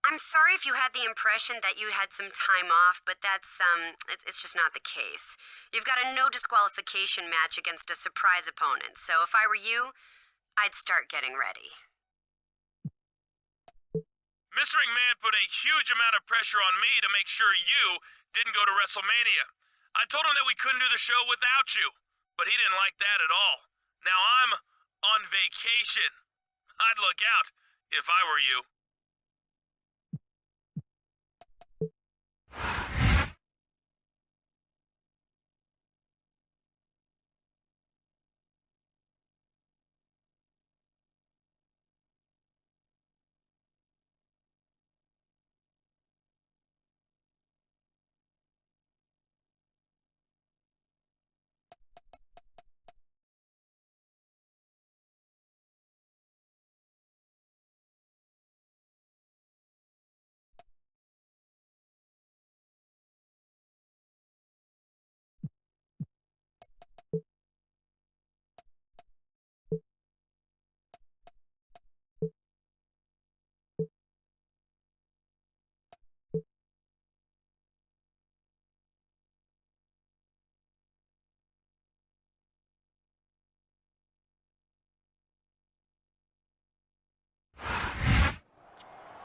I'm sorry if you had the impression that you had some time off, but it's just not the case. You've got a no disqualification match against a surprise opponent, so if I were you, I'd start getting ready. Mr. McMahon put a huge amount of pressure on me to make sure you didn't go to WrestleMania. I told him that we couldn't do the show without you, but he didn't like that at all. Now I'm on vacation. I'd look out if I were you.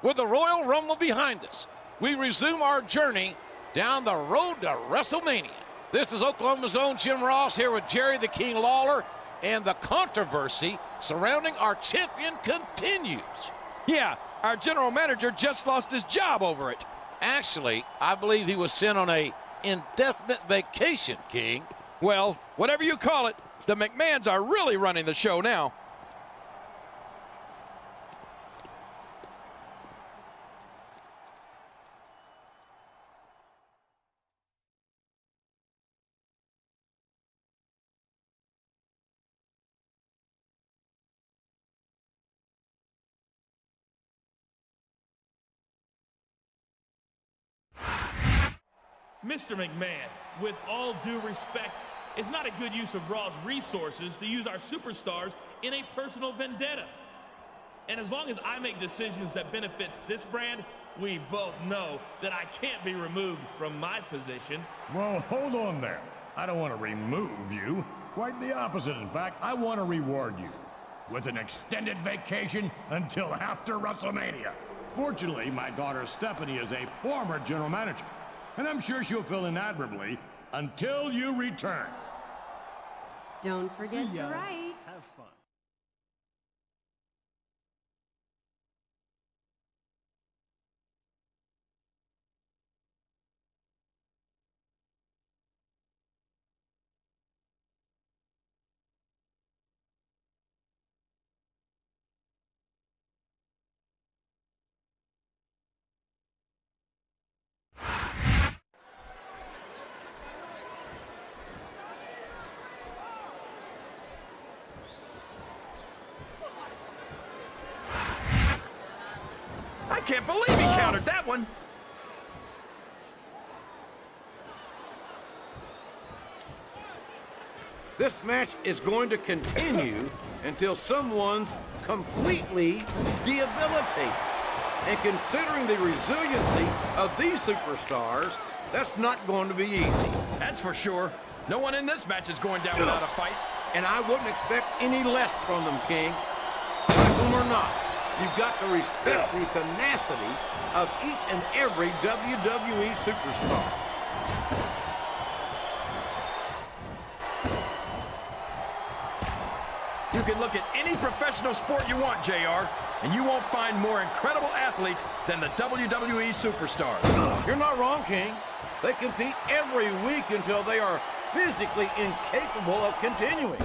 With the Royal Rumble behind us, we resume our journey down the road to WrestleMania. This is Oklahoma's own Jim Ross here with Jerry the King Lawler, and the controversy surrounding our champion continues. Yeah, our general manager just lost his job over it. Actually, I believe he was sent on a indefinite vacation, King. Well, whatever you call it, the McMahons are really running the show now. Mr. McMahon, with all due respect, it's not a good use of Raw's resources to use our superstars in a personal vendetta. And as long as I make decisions that benefit this brand, we both know that I can't be removed from my position. Well, hold on there. I don't want to remove you. Quite the opposite, in fact. I want to reward you with an extended vacation until after WrestleMania. Fortunately, my daughter Stephanie is a former general manager, and I'm sure she'll fill in admirably until you return. Don't forget to write. Have fun. I can't believe he countered that one. This match is going to continue until someone's completely debilitated. And considering the resiliency of these superstars, that's not going to be easy. That's for sure. No one in this match is going down without a fight. And I wouldn't expect any less from them, King. Like them or not, you've got to respect the tenacity of each and every WWE superstar. You can look at any professional sport you want, JR, and you won't find more incredible athletes than the WWE superstars. You're not wrong, King. They compete every week until they are physically incapable of continuing.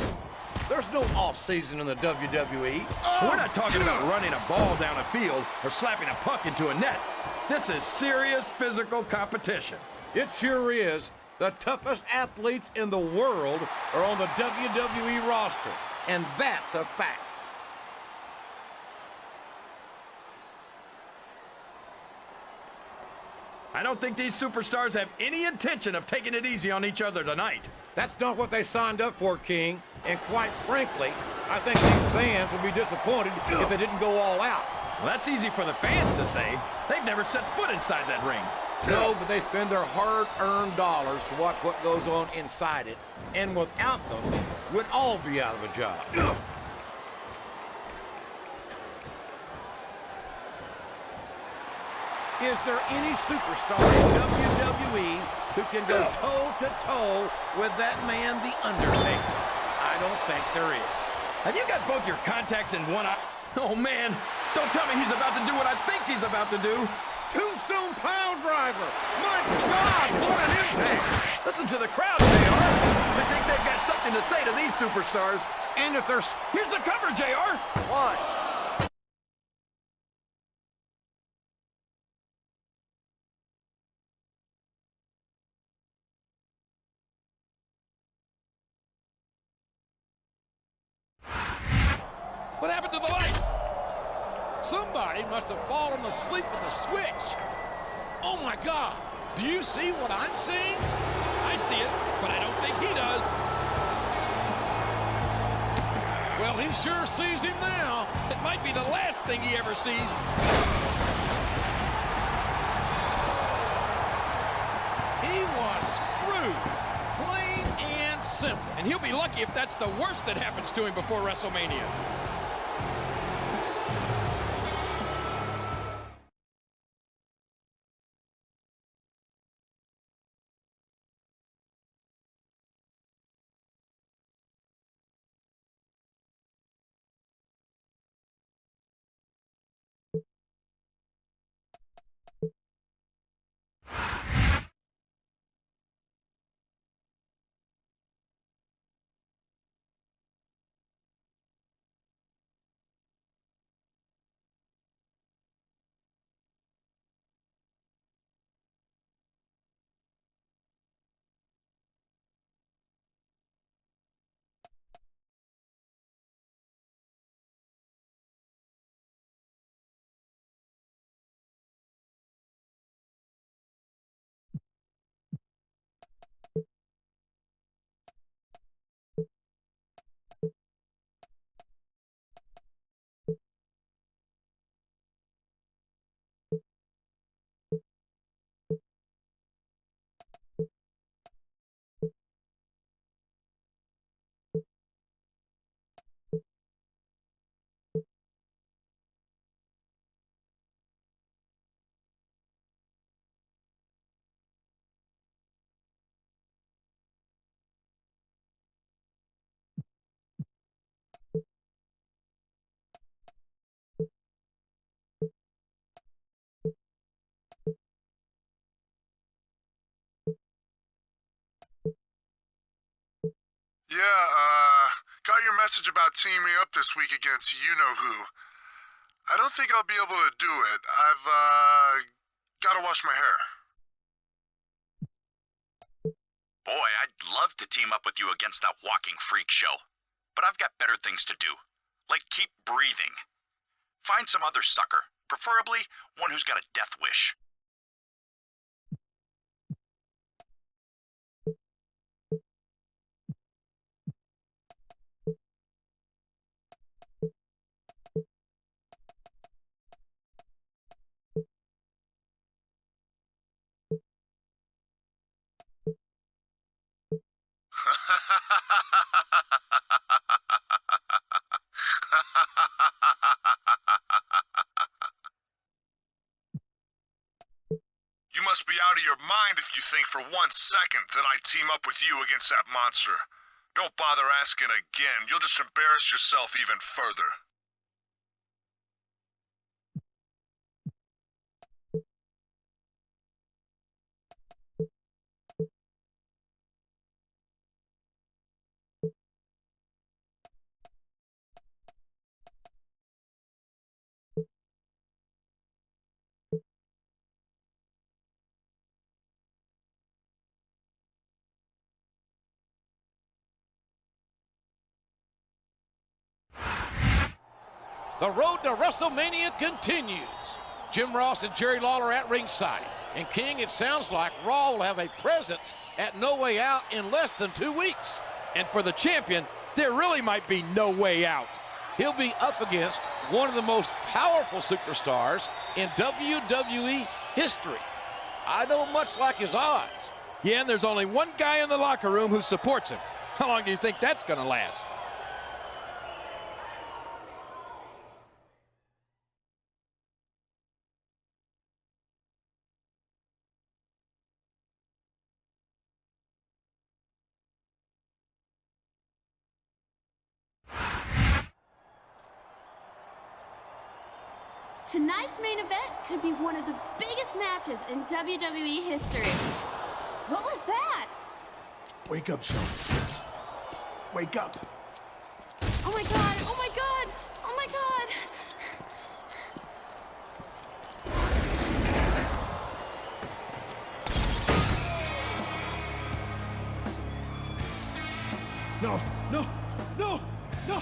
There's no off-season in the WWE. We're not talking about running a ball down a field or slapping a puck into a net. This is serious physical competition. It sure is. The toughest athletes in the world are on the WWE roster, and that's a fact. I don't think these superstars have any intention of taking it easy on each other tonight. That's not what they signed up for, King. And quite frankly, I think these fans would be disappointed if they didn't go all out. Well, that's easy for the fans to say. They've never set foot inside that ring. No, but they spend their hard-earned dollars to watch what goes on inside it, and without them, we'd all be out of a job. Is there any superstar in WWE who can go toe-to-toe with that man, The Undertaker? I don't think there is. Have you got both your contacts in one eye? Oh, man. Don't tell me he's about to do what I think he's about to do. Tombstone pile driver. My God, what an impact. Listen to the crowd, JR. I think they've got something to say to these superstars. And if there's... Here's the cover, JR. What? What happened to the lights? Somebody must have fallen asleep at the switch. Oh, my God. Do you see what I'm seeing? I see it, but I don't think he does. Well, he sure sees him now. It might be the last thing he ever sees. He was screwed, plain and simple. And he'll be lucky if that's the worst that happens to him before WrestleMania. Yeah, got your message about teaming up this week against you-know-who. I don't think I'll be able to do it. I've, gotta wash my hair. Boy, I'd love to team up with you against that walking freak show. But I've got better things to do. Like keep breathing. Find some other sucker, preferably one who's got a death wish. You must be out of your mind if you think for 1 second that I'd team up with you against that monster. Don't bother asking again. You'll just embarrass yourself even further. The road to WrestleMania continues. Jim Ross and Jerry Lawler at ringside. And King, it sounds like Raw will have a presence at No Way Out in less than 2 weeks. And for the champion, there really might be no way out. He'll be up against one of the most powerful superstars in WWE history. I don't much like his odds. Yeah, and there's only one guy in the locker room who supports him. How long do you think that's going to last? Tonight's main event could be one of the biggest matches in WWE history. What was that? Wake up, Sean. Wake up. Oh my god, oh my god, oh my god. No, no, no, no.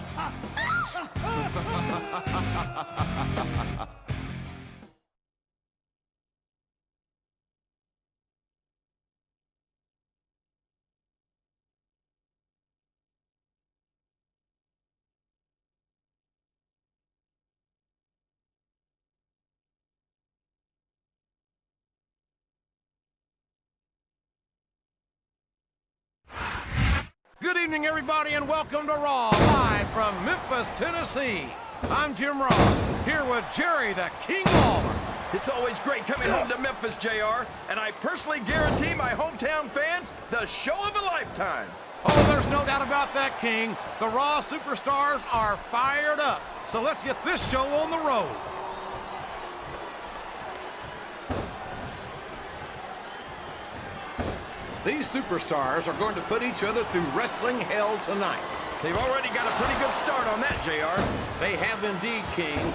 Good evening, everybody, and welcome to Raw, live from Memphis, Tennessee. I'm Jim Ross, here with Jerry the King Lawler. It's always great coming home to Memphis, JR, and I personally guarantee my hometown fans the show of a lifetime. Oh, there's no doubt about that, King. The Raw superstars are fired up. So let's get this show on the road. These superstars are going to put each other through wrestling hell tonight. They've already got a pretty good start on that, JR. They have indeed, King.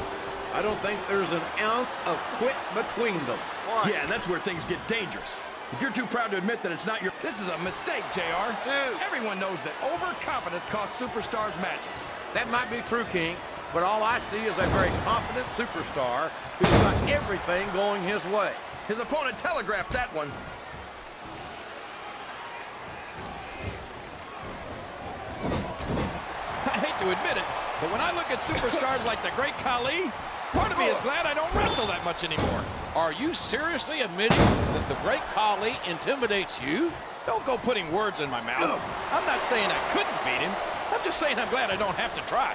I don't think there's an ounce of quit between them. Yeah, and that's where things get dangerous. If you're too proud to admit that it's not your... This is a mistake, JR. Dude. Everyone knows that overconfidence costs superstars matches. That might be true, King, but all I see is a very confident superstar who's got everything going his way. His opponent telegraphed that one. I hate to admit it, but when I look at superstars like the great Khali, part of me is glad I don't wrestle that much anymore. Are you seriously admitting that the great Khali intimidates you? Don't go putting words in my mouth. I'm not saying I couldn't beat him. I'm just saying I'm glad I don't have to try.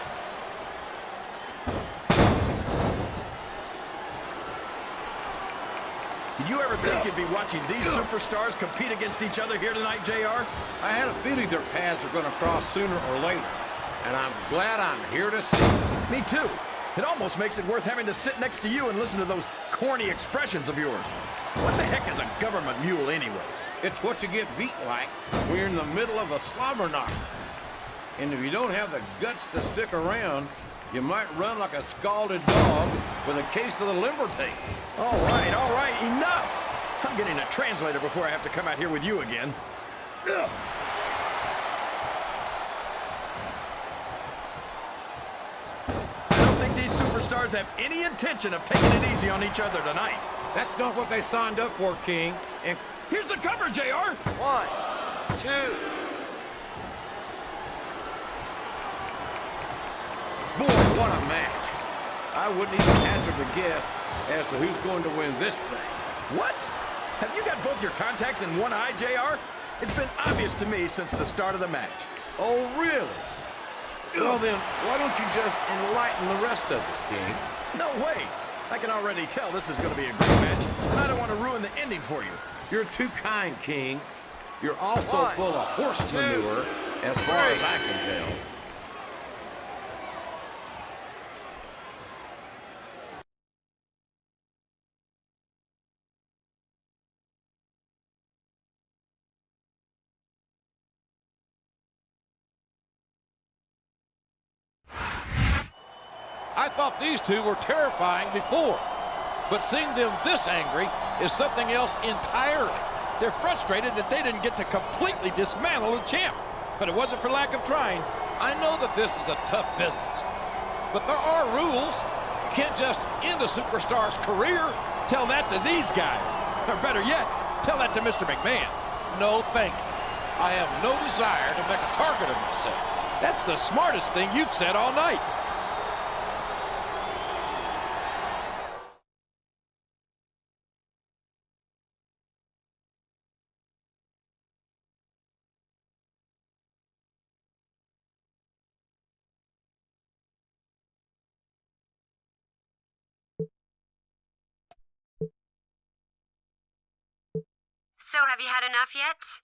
Did you ever think you'd be watching these superstars compete against each other here tonight, JR? I had a feeling their paths were going to cross sooner or later, and I'm glad I'm here to see it. Me too. It almost makes it worth having to sit next to you and listen to those corny expressions of yours. What the heck is a government mule anyway? It's what you get beat like when you're in the middle of a slobber knocker. And if you don't have the guts to stick around, you might run like a scalded dog with a case of the limber tape. All right, enough! I'm getting a translator before I have to come out here with you again. Ugh. I don't think these superstars have any intention of taking it easy on each other tonight. That's not what they signed up for, King. And here's the cover, JR. 1, 2. Boy, what a match. I wouldn't even hazard a guess as to who's going to win this thing. What? Have you got both your contacts in one eye, JR? It's been obvious to me since the start of the match. Oh, really? Well, then, why don't you just enlighten the rest of us, King? No way. I can already tell this is going to be a great match, and I don't want to ruin the ending for you. You're too kind, King. You're also full of horse manure, as far as I can tell. I thought these two were terrifying before, but seeing them this angry is something else entirely. They're frustrated that they didn't get to completely dismantle the champ, but it wasn't for lack of trying. I know that this is a tough business, but there are rules. You can't just end a superstar's career. Tell that to these guys, or better yet, tell that to Mr. McMahon. No, thank you. I have no desire to make a target of myself. That's the smartest thing you've said all night. So have you had enough yet?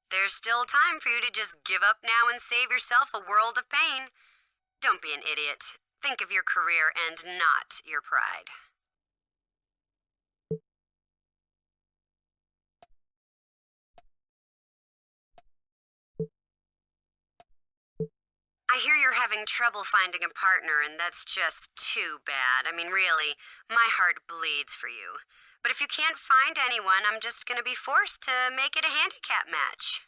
There's still time for you to just give up now and save yourself a world of pain. Don't be an idiot. Think of your career and not your pride. I hear you're having trouble finding a partner, and that's just too bad. I mean, really, my heart bleeds for you. But if you can't find anyone, I'm just gonna be forced to make it a handicap match.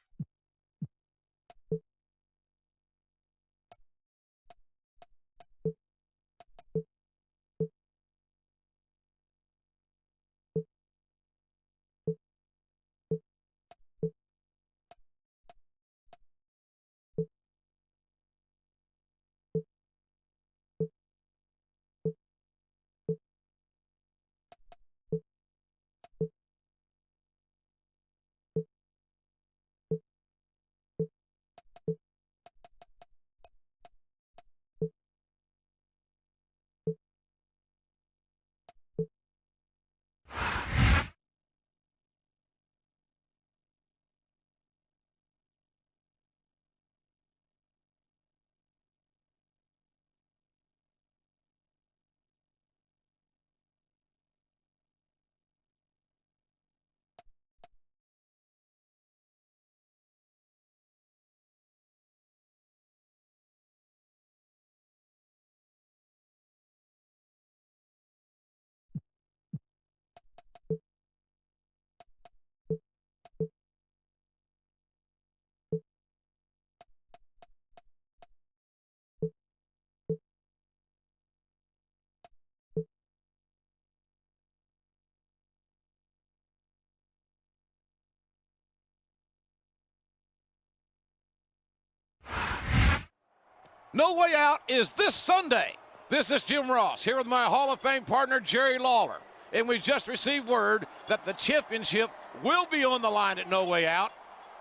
No Way Out is this Sunday. This is Jim Ross here with my Hall of Fame partner, Jerry Lawler. And we just received word that the championship will be on the line at No Way Out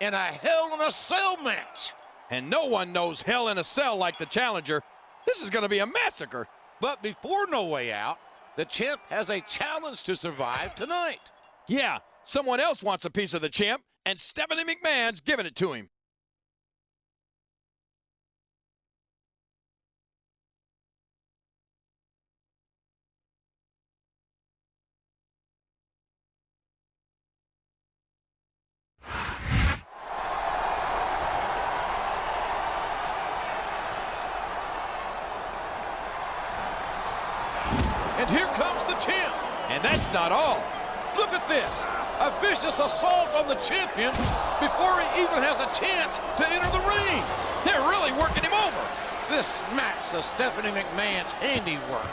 in a Hell in a Cell match. And no one knows Hell in a Cell like the challenger. This is going to be a massacre. But before No Way Out, the champ has a challenge to survive tonight. Yeah, someone else wants a piece of the champ, and Stephanie McMahon's giving it to him. And here comes the champ. And that's not all. Look at this. A vicious assault on the champion before he even has a chance to enter the ring. They're really working him over. This smacks of Stephanie McMahon's handiwork.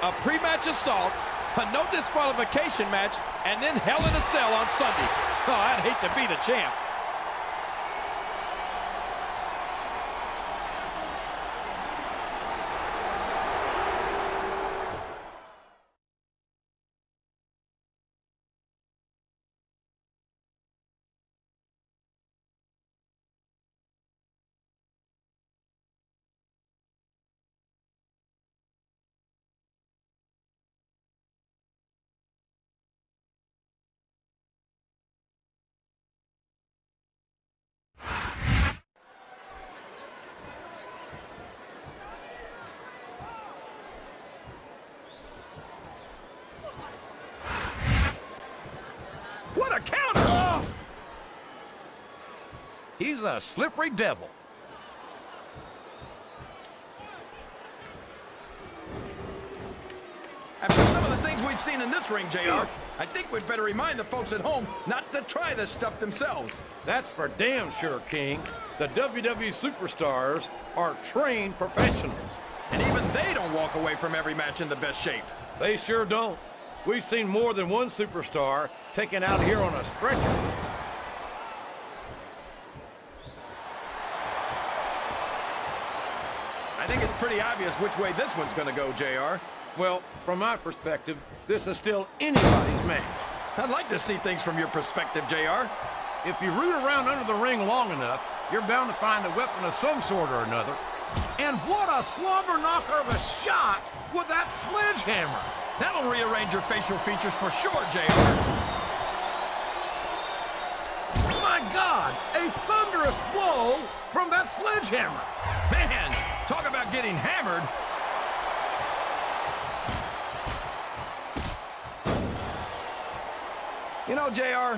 A pre-match assault, a no disqualification match, and then Hell in a Cell on Sunday. Oh, I'd hate to be the champ. What a counter! Oh. He's a slippery devil. After some of the things we've seen in this ring, JR, I think we'd better remind the folks at home not to try this stuff themselves. That's for damn sure, King. The WWE superstars are trained professionals. And even they don't walk away from every match in the best shape. They sure don't. We've seen more than one superstar taken out here on a stretcher. I think it's pretty obvious which way this one's going to go, JR. Well, from my perspective, this is still anybody's match. I'd like to see things from your perspective, JR. If you root around under the ring long enough, you're bound to find a weapon of some sort or another. And what a slobber knocker of a shot with that sledgehammer. That'll rearrange your facial features for sure, JR. God, a thunderous blow from that sledgehammer. Man, talk about getting hammered. You know, JR,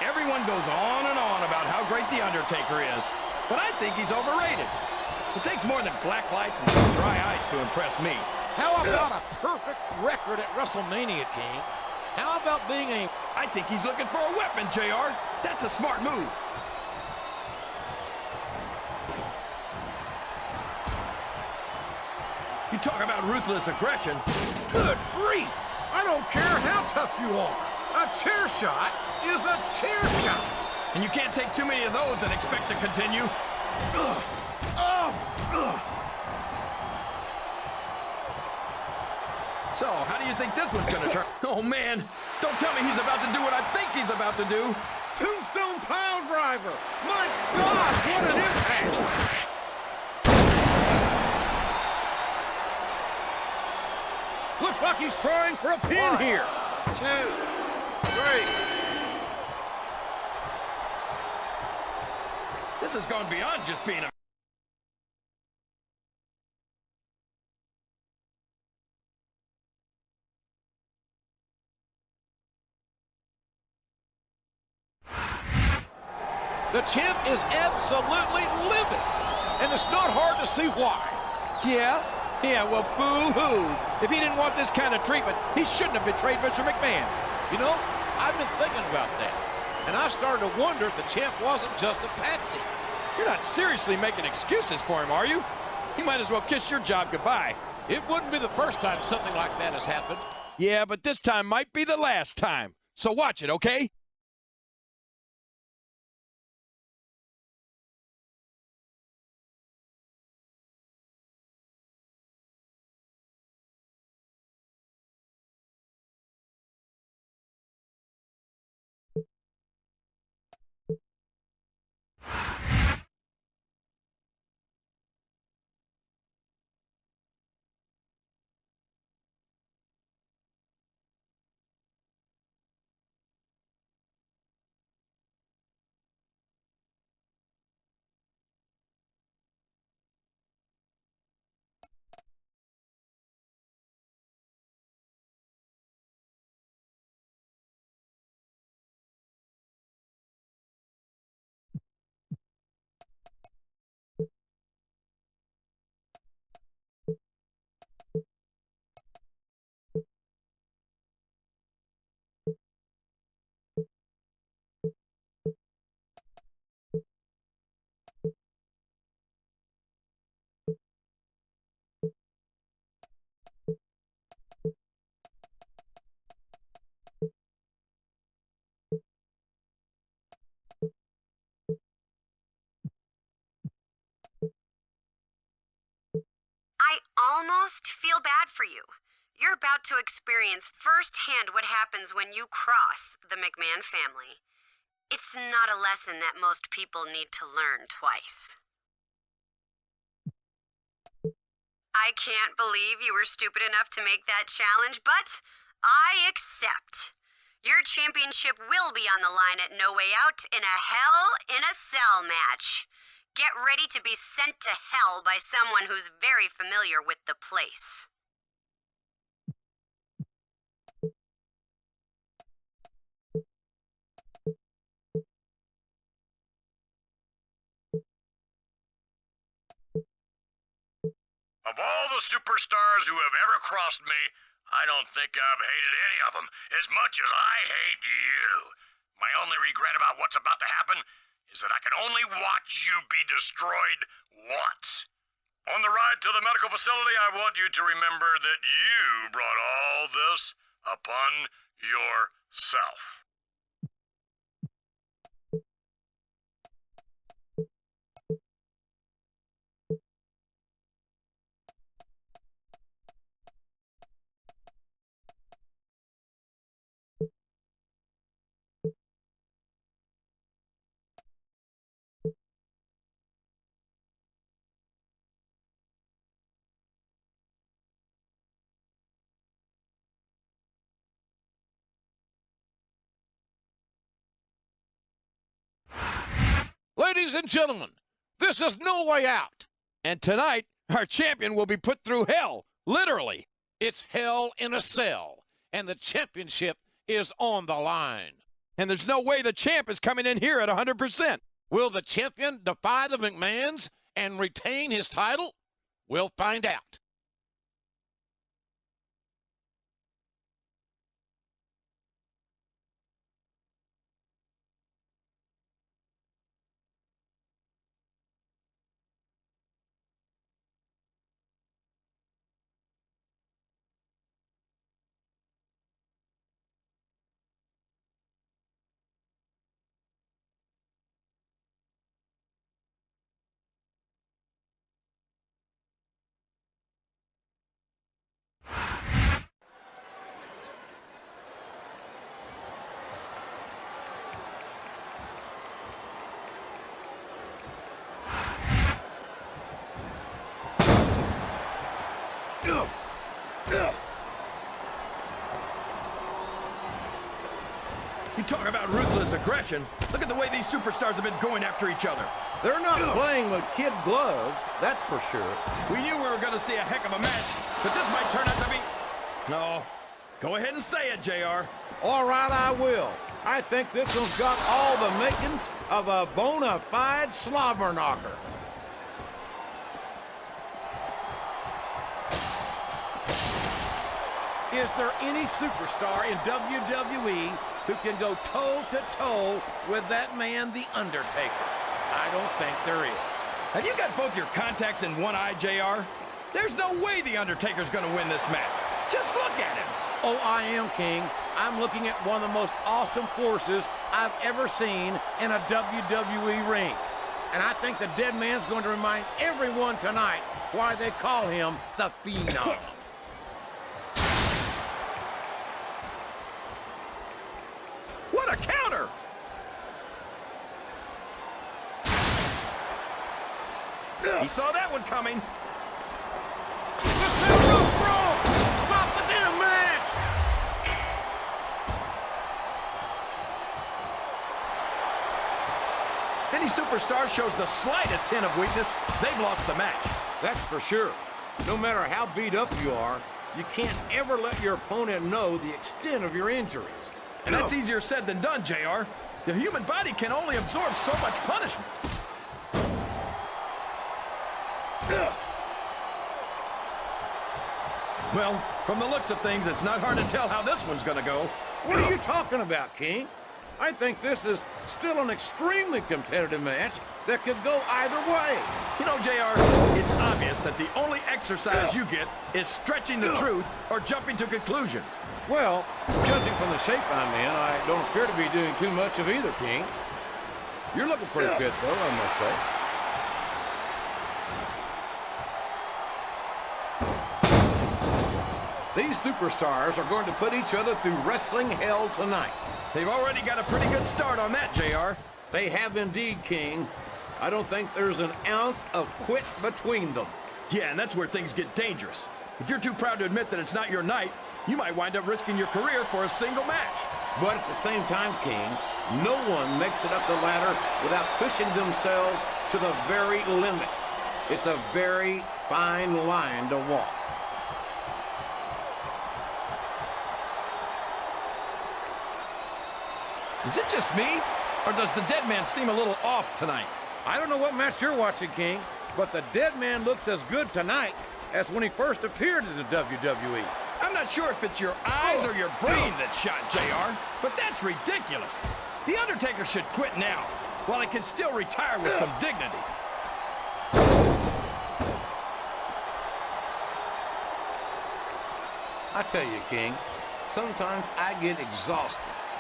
everyone goes on and on about how great The Undertaker is, but I think he's overrated. It takes more than black lights and some dry ice to impress me. How about a perfect record at WrestleMania, King? How about being a... I think he's looking for a weapon, JR. That's a smart move. You talk about ruthless aggression. Good grief! I don't care how tough you are. A chair shot is a chair shot. And you can't take too many of those and expect to continue. Ugh. Oh. Ugh. So, how do you think this one's gonna turn? Oh, man. Don't tell me he's about to do what I think he's about to do. Tombstone pile driver. My God, what an impact. Looks like he's trying for a pin here. 2, 3. This has gone beyond just being a... The champ is absolutely livid, and it's not hard to see why. Yeah, well, boo-hoo. If he didn't want this kind of treatment, he shouldn't have betrayed Mr. McMahon. You know, I've been thinking about that, and I started to wonder if the champ wasn't just a patsy. You're not seriously making excuses for him, are you? You might as well kiss your job goodbye. It wouldn't be the first time something like that has happened. Yeah, but this time might be the last time. So watch it, okay? I almost feel bad for you. You're about to experience firsthand what happens when you cross the McMahon family. It's not a lesson that most people need to learn twice. I can't believe you were stupid enough to make that challenge, but I accept. Your championship will be on the line at No Way Out in a Hell in a Cell match. Get ready to be sent to hell by someone who's very familiar with the place. Of all the superstars who have ever crossed me, I don't think I've hated any of them as much as I hate you. My only regret about what's about to happen is that I can only watch you be destroyed once. On the ride to the medical facility, I want you to remember that you brought all this upon yourself. Ladies and gentlemen, this is No Way Out. And tonight, our champion will be put through hell, literally. It's hell in a cell, and the championship is on the line. And there's no way the champ is coming in here at 100%. Will the champion defy the McMahons and retain his title? We'll find out. You talk about ruthless aggression. Look at the way these superstars have been going after each other. They're not playing with kid gloves, that's for sure. We knew we were going to see a heck of a match, but this might turn out to be... No. Go ahead and say it, JR. All right, I will. I think this one's got all the makings of a bona fide slobber knocker. Is there any superstar in WWE who can go toe-to-toe with that man, The Undertaker? I don't think there is. Have you got both your contacts in one eye, JR? There's no way The Undertaker's going to win this match. Just look at him. Oh, I am, King. I'm looking at one of the most awesome forces I've ever seen in a WWE ring. And I think the dead man's going to remind everyone tonight why they call him the Phenom. What a counter! He saw that one coming. Stop the damn match! If any superstar shows the slightest hint of weakness, they've lost the match. That's for sure. No matter how beat up you are, you can't ever let your opponent know the extent of your injuries. And that's easier said than done, JR. The human body can only absorb so much punishment. Well, from the looks of things, it's not hard to tell how this one's going to go. What are you talking about, King? I think this is still an extremely competitive match that could go either way. You know, JR, it's obvious that the only exercise you get is stretching the truth or jumping to conclusions. Well, judging from the shape I'm in, I don't appear to be doing too much of either, King. You're looking pretty fit, though, I must say. These superstars are going to put each other through wrestling hell tonight. They've already got a pretty good start on that, JR. They have indeed, King. I don't think there's an ounce of quit between them. Yeah, and that's where things get dangerous. If you're too proud to admit that it's not your night, you might wind up risking your career for a single match. But at the same time, King, no one makes it up the ladder without pushing themselves to the very limit. It's a very fine line to walk. Is it just me, or does the dead man seem a little off tonight? I don't know what match you're watching, King, but the dead man looks as good tonight as when he first appeared in the WWE. I'm not sure if it's your eyes or your brain that shot JR, but that's ridiculous. The Undertaker should quit now, while he can still retire with some dignity. I tell you, King, sometimes I get exhausted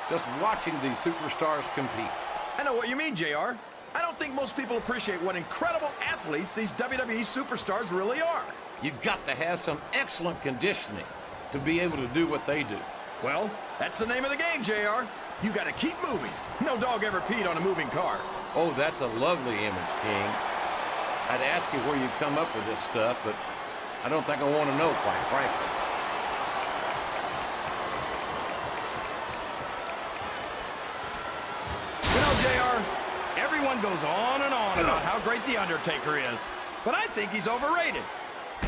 just watching these superstars compete. I know what you mean, JR. I don't think most people appreciate what incredible athletes these WWE superstars really are. You've got to have some excellent conditioning to be able to do what they do. Well, that's the name of the game, JR. You got to keep moving. No dog ever peed on a moving car. Oh, that's a lovely image, King. I'd ask you where you come up with this stuff, but I don't think I want to know, quite frankly. Everyone goes on and on about how great the Undertaker is, but I think he's overrated.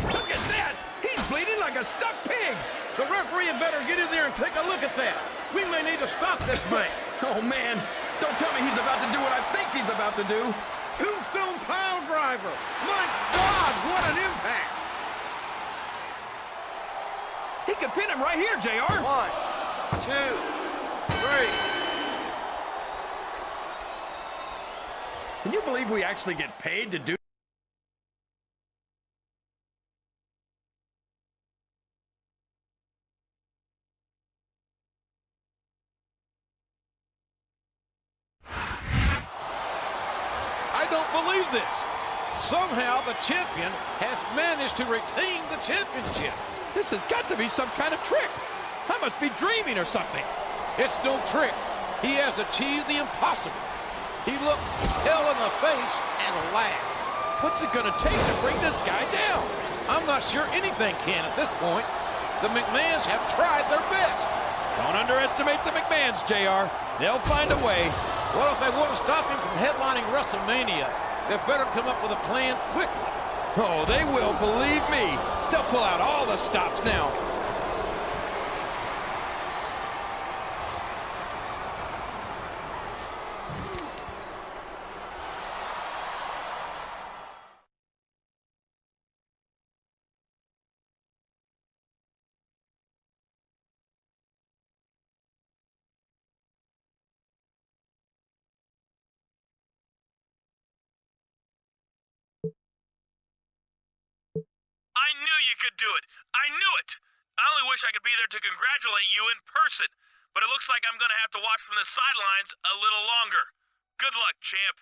Look at that! He's bleeding like a stuck pig! The referee had better get in there and take a look at that. We may need to stop this man. Oh, man. Don't tell me he's about to do what I think he's about to do. Tombstone pile driver. My God, what an impact. He could pin him right here, JR. 1, 2, 3. Can you believe we actually get paid to do? I don't believe this. Somehow the champion has managed to retain the championship. This has got to be some kind of trick. I must be dreaming or something. It's no trick. He has achieved the impossible. He looked hell in the face and laughed. What's it going to take to bring this guy down? I'm not sure anything can at this point. The McMahons have tried their best. Don't underestimate the McMahons, JR. They'll find a way. Well, if they want to stop him from headlining WrestleMania, they better come up with a plan quickly. Oh, they will, believe me. They'll pull out all the stops now. I knew you could do it. I knew it. I only wish I could be there to congratulate you in person, but it looks like I'm going to have to watch from the sidelines a little longer. Good luck, champ.